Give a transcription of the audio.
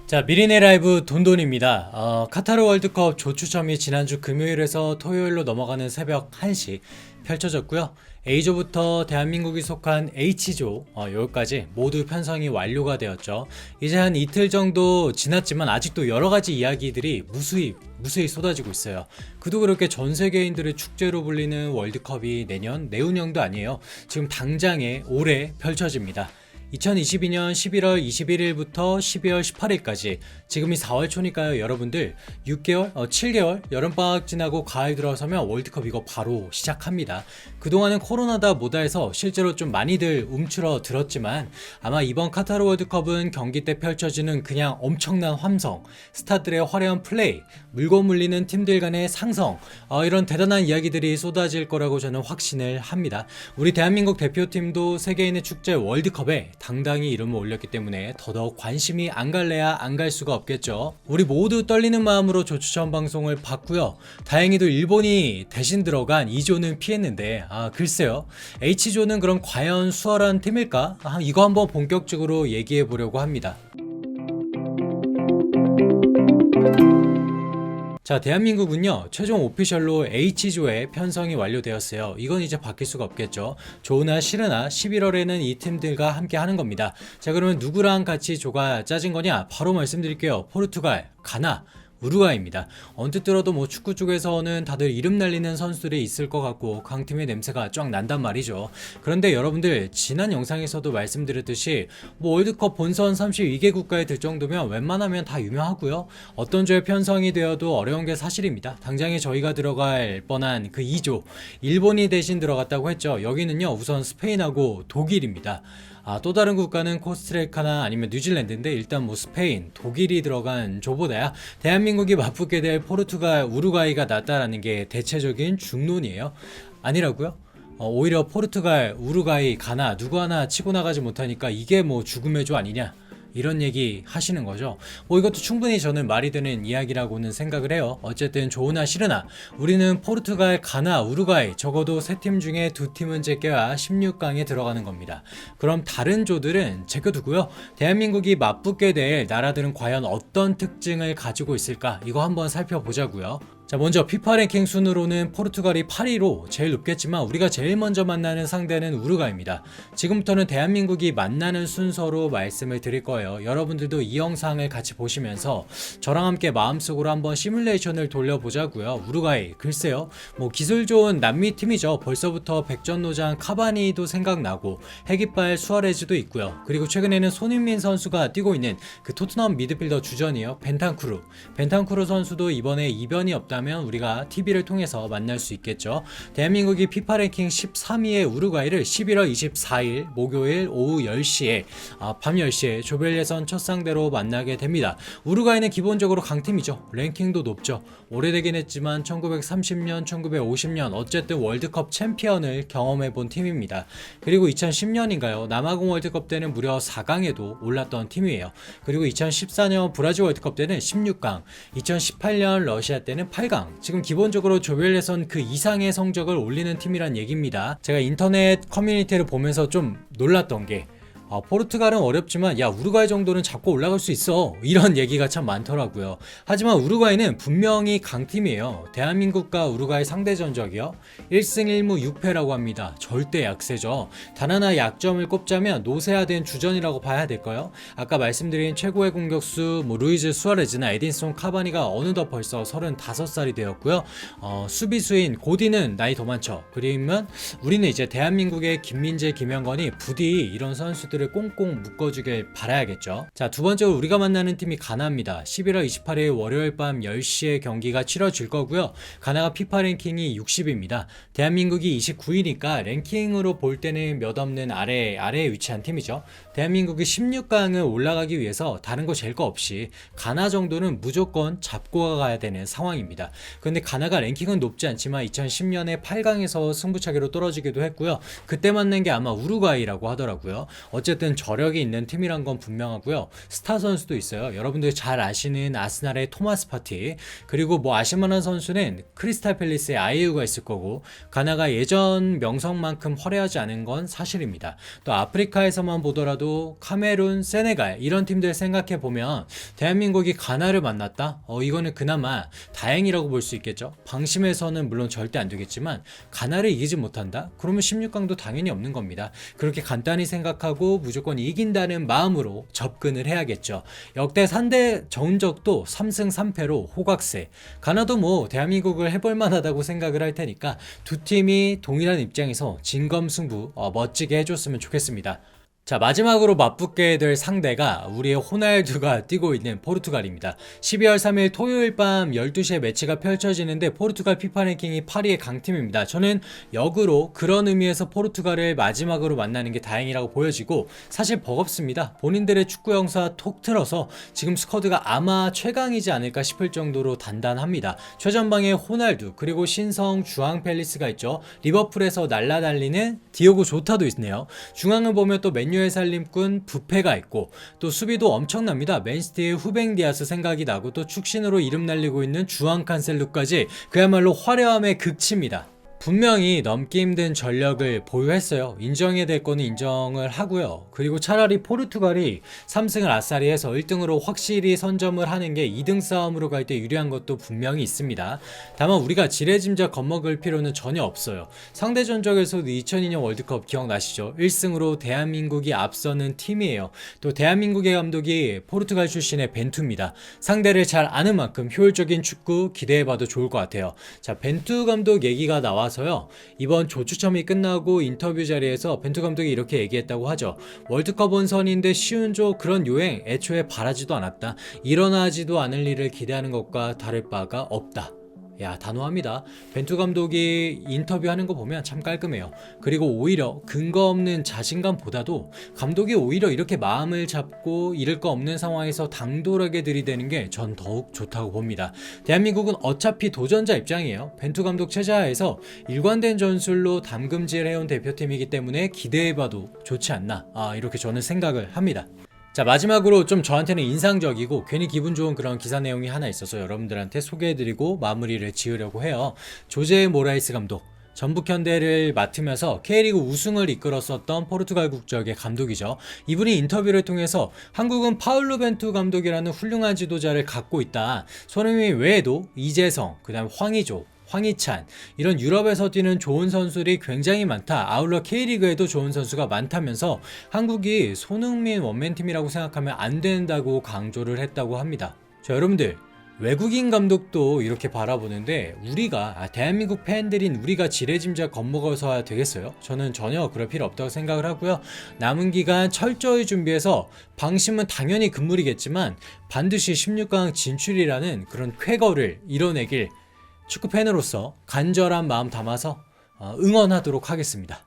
자, 미리네 라이브 돈돈입니다. 카타르 월드컵 조 추첨이 지난주 금요일에서 토요일로 넘어가는 새벽 1시 펼쳐졌고요. A조부터 대한민국이 속한 H조 여기까지 모두 편성이 완료가 되었죠. 이제 한 이틀 정도 지났지만 아직도 여러 가지 이야기들이 무수히 쏟아지고 있어요. 그도 그렇게 전 세계인들의 축제로 불리는 월드컵이 내년 내후년도 아니에요. 지금 당장에 올해 펼쳐집니다. 2022년 11월 21일부터 12월 18일까지 지금이 4월 초니까요. 여러분들 6개월, 7개월 여름방학 지나고 가을 들어서면 월드컵 이거 바로 시작합니다. 그동안은 코로나다 뭐다 해서 실제로 좀 많이들 움츠러들었지만 아마 이번 카타르 월드컵은 경기 때 펼쳐지는 그냥 엄청난 함성, 스타들의 화려한 플레이, 물고 물리는 팀들 간의 상성, 이런 대단한 이야기들이 쏟아질 거라고 저는 확신을 합니다. 우리 대한민국 대표팀도 세계인의 축제 월드컵에 당당히 이름을 올렸기 때문에 더더욱 관심이 안 갈래야 안 갈 수가 없겠죠. 우리 모두 떨리는 마음으로 조추첨 방송을 봤고요. 다행히도 일본이 대신 들어간 2조는 피했는데 글쎄요. H조는 그럼 과연 수월한 팀일까? 이거 한번 본격적으로 얘기해 보려고 합니다. 자, 대한민국은요 최종 오피셜로 H조에 편성이 완료되었어요. 이건 이제 바뀔 수가 없겠죠. 좋으나 싫으나 11월에는 이 팀들과 함께 하는 겁니다. 자, 그러면 누구랑 같이 조가 짜진 거냐? 바로 말씀드릴게요. 포르투갈, 가나, 우루과이입니다. 언뜻 들어도 뭐 축구 쪽에서는 다들 이름 날리는 선수들이 있을 것 같고 강팀의 냄새가 쫙 난단 말이죠. 그런데 여러분들 지난 영상에서도 말씀드렸듯이 뭐 월드컵 본선 32개 국가에 들 정도면 웬만하면 다 유명하고요. 어떤 조에 편성이 되어도 어려운 게 사실입니다. 당장에 저희가 들어갈 뻔한 그 2조 일본이 대신 들어갔다고 했죠. 여기는요 우선 스페인하고 독일입니다. 또 다른 국가는 코스타리카나 아니면 뉴질랜드인데 일단 뭐 스페인, 독일이 들어간 조보다야 대한민국이 맞붙게 될 포르투갈, 우루과이가 낫다라는 게 대체적인 중론이에요. 아니라고요? 오히려 포르투갈, 우루과이, 가나 누구 하나 치고 나가지 못하니까 이게 뭐 죽음의 조 아니냐? 이런 얘기 하시는 거죠. 뭐 이것도 충분히 저는 말이 되는 이야기라고는 생각을 해요. 어쨌든 좋으나 싫으나 우리는 포르투갈, 가나, 우루과이 적어도 세 팀 중에 두 팀은 제껴야 16강에 들어가는 겁니다. 그럼 다른 조들은 제껴두고요. 대한민국이 맞붙게 될 나라들은 과연 어떤 특징을 가지고 있을까? 이거 한번 살펴보자고요. 자, 먼저 피파 랭킹 순으로는 포르투갈이 8위로 제일 높겠지만 우리가 제일 먼저 만나는 상대는 우루과이입니다. 지금부터는 대한민국이 만나는 순서로 말씀을 드릴 거예요. 여러분들도 이 영상을 같이 보시면서 저랑 함께 마음속으로 한번 시뮬레이션을 돌려보자고요. 우루과이, 글쎄요. 뭐 기술 좋은 남미 팀이죠. 벌써부터 백전노장 카바니도 생각나고 핵이빨 수아레즈도 있고요. 그리고 최근에는 손흥민 선수가 뛰고 있는 그 토트넘 미드필더 주전이에요. 벤탄쿠르 선수도 이번에 이변이 없다 면 우리가 TV를 통해서 만날 수 있겠죠. 대한민국이 피파 랭킹 13위의 우루과이를 11월 24일 목요일 오후 10시에 밤 10시에 조별 예선 첫 상대로 만나게 됩니다. 우루과이는 기본적으로 강팀이죠. 랭킹도 높죠. 오래되긴 했지만 1930년, 1950년 어쨌든 월드컵 챔피언을 경험해 본 팀입니다. 그리고 2010년인가요? 남아공 월드컵 때는 무려 4강에도 올랐던 팀이에요. 그리고 2014년 브라질 월드컵 때는 16강, 2018년 러시아 때는 8강, 지금 기본적으로 조별 예선 그 이상의 성적을 올리는 팀이란 얘기입니다. 제가 인터넷 커뮤니티를 보면서 좀 놀랐던 게 포르투갈은 어렵지만 야 우루과이 정도는 잡고 올라갈 수 있어 이런 얘기가 참 많더라고요. 하지만 우루과이는 분명히 강팀이에요. 대한민국과 우루과이 상대 전적이요 1승 1무 6패라고 합니다. 절대 약세죠. 단 하나 약점을 꼽자면 노쇠화된 주전이라고 봐야 될까요? 아까 말씀드린 최고의 공격수 루이즈 수아레즈나 에딘손 카바니가 어느덧 벌써 35살이 되었고요. 수비수인 고디는 나이 더 많죠. 그러면 우리는 이제 대한민국의 김민재, 김영건이 부디 이런 선수들 을 꽁꽁 묶어주길 바라야겠죠. 자, 두 번째로 우리가 만나는 팀이 가나입니다. 11월 28일 월요일 밤 10시에 경기가 치러질 거고요. 가나가 피파 랭킹이 60입니다. 대한민국이 29위니까 랭킹으로 볼 때는 몇 없는 아래에 위치한 팀이죠. 대한민국이 16강을 올라가기 위해서 다른 거 잴 거 없이 가나 정도는 무조건 잡고 가야 되는 상황입니다. 그런데 가나가 랭킹은 높지 않지만 2010년에 8강에서 승부차기로 떨어지기도 했고요. 그때 만난 게 아마 우루과이라고 하더라고요. 어쨌든 저력이 있는 팀이란 건 분명하고요. 스타 선수도 있어요. 여러분들 잘 아시는 아스날의 토마스 파티, 그리고 뭐 아실만한 선수는 크리스탈 팰리스의 아이유가 있을 거고, 가나가 예전 명성만큼 화려하지 않은 건 사실입니다. 또 아프리카에서만 보더라도 카메룬, 세네갈 이런 팀들 생각해 보면 대한민국이 가나를 만났다? 이거는 그나마 다행이라고 볼 수 있겠죠. 방심해서는 물론 절대 안 되겠지만 가나를 이기지 못한다? 그러면 16강도 당연히 없는 겁니다. 그렇게 간단히 생각하고 무조건 이긴다는 마음으로 접근을 해야겠죠. 역대 3대 전적도 3승 3패로 호각세. 가나도 뭐 대한민국을 해볼 만하다고 생각을 할 테니까 두 팀이 동일한 입장에서 진검승부 멋지게 해줬으면 좋겠습니다. 자, 마지막으로 맞붙게 될 상대가 우리의 호날두가 뛰고 있는 포르투갈입니다. 12월 3일 토요일 밤 12시에 매치가 펼쳐지는데 포르투갈 피파 랭킹이 8위의 강팀입니다. 저는 역으로 그런 의미에서 포르투갈을 마지막으로 만나는 게 다행이라고 보여지고, 사실 버겁습니다. 본인들의 축구 영사 톡 틀어서 지금 스쿼드가 아마 최강이지 않을까 싶을 정도로 단단합니다. 최전방에 호날두, 그리고 신성 주앙 펠리스가 있죠. 리버풀에서 날라달리는 디오고 조타도 있네요. 중앙을 보면 또 맨유의 살림꾼 부페가 있고, 또 수비도 엄청납니다. 맨시티의 후뱅 디아스 생각이 나고, 또 축신으로 이름 날리고 있는 주앙 칸셀루까지 그야말로 화려함의 극치입니다. 분명히 넘기 힘든 전력을 보유했어요. 인정해야 될 거는 인정을 하고요. 그리고 차라리 포르투갈이 3승을 아싸리 해서 1등으로 확실히 선점을 하는 게 2등 싸움으로 갈 때 유리한 것도 분명히 있습니다. 다만 우리가 지레짐작 겁먹을 필요는 전혀 없어요. 상대 전적에서도 2002년 월드컵 기억나시죠? 1승으로 대한민국이 앞서는 팀이에요. 또 대한민국의 감독이 포르투갈 출신의 벤투입니다. 상대를 잘 아는 만큼 효율적인 축구 기대해봐도 좋을 것 같아요. 자, 벤투 감독 얘기가 나와서요. 이번 조추첨이 끝나고 인터뷰 자리에서 벤투 감독이 이렇게 얘기했다고 하죠. 월드컵 본선인데 쉬운 조 그런 요행 애초에 바라지도 않았다. 일어나지도 않을 일을 기대하는 것과 다를 바가 없다. 야, 단호합니다. 벤투 감독이 인터뷰하는 거 보면 참 깔끔해요. 그리고 오히려 근거 없는 자신감보다도 감독이 오히려 이렇게 마음을 잡고 잃을 거 없는 상황에서 당돌하게 들이대는 게 전 더욱 좋다고 봅니다. 대한민국은 어차피 도전자 입장이에요. 벤투 감독 체제하에서 일관된 전술로 담금질해온 대표팀이기 때문에 기대해봐도 좋지 않나, 이렇게 저는 생각을 합니다. 자, 마지막으로 좀 저한테는 인상적이고 괜히 기분 좋은 그런 기사 내용이 하나 있어서 여러분들한테 소개해드리고 마무리를 지으려고 해요. 조제 모라이스 감독, 전북현대를 맡으면서 K리그 우승을 이끌었었던 포르투갈 국적의 감독이죠. 이분이 인터뷰를 통해서 한국은 파울루 벤투 감독이라는 훌륭한 지도자를 갖고 있다. 손흥민 외에도 이재성, 그 다음 황의조, 황희찬, 이런 유럽에서 뛰는 좋은 선수들이 굉장히 많다. 아울러 K리그에도 좋은 선수가 많다면서 한국이 손흥민 원맨팀이라고 생각하면 안 된다고 강조를 했다고 합니다. 자, 여러분들, 외국인 감독도 이렇게 바라보는데 우리가, 대한민국 팬들인 우리가 지레짐작 겁먹어서야 되겠어요? 저는 전혀 그럴 필요 없다고 생각을 하고요. 남은 기간 철저히 준비해서 방심은 당연히 금물이겠지만 반드시 16강 진출이라는 그런 쾌거를 이뤄내길 축구 팬으로서 간절한 마음 담아서 응원하도록 하겠습니다.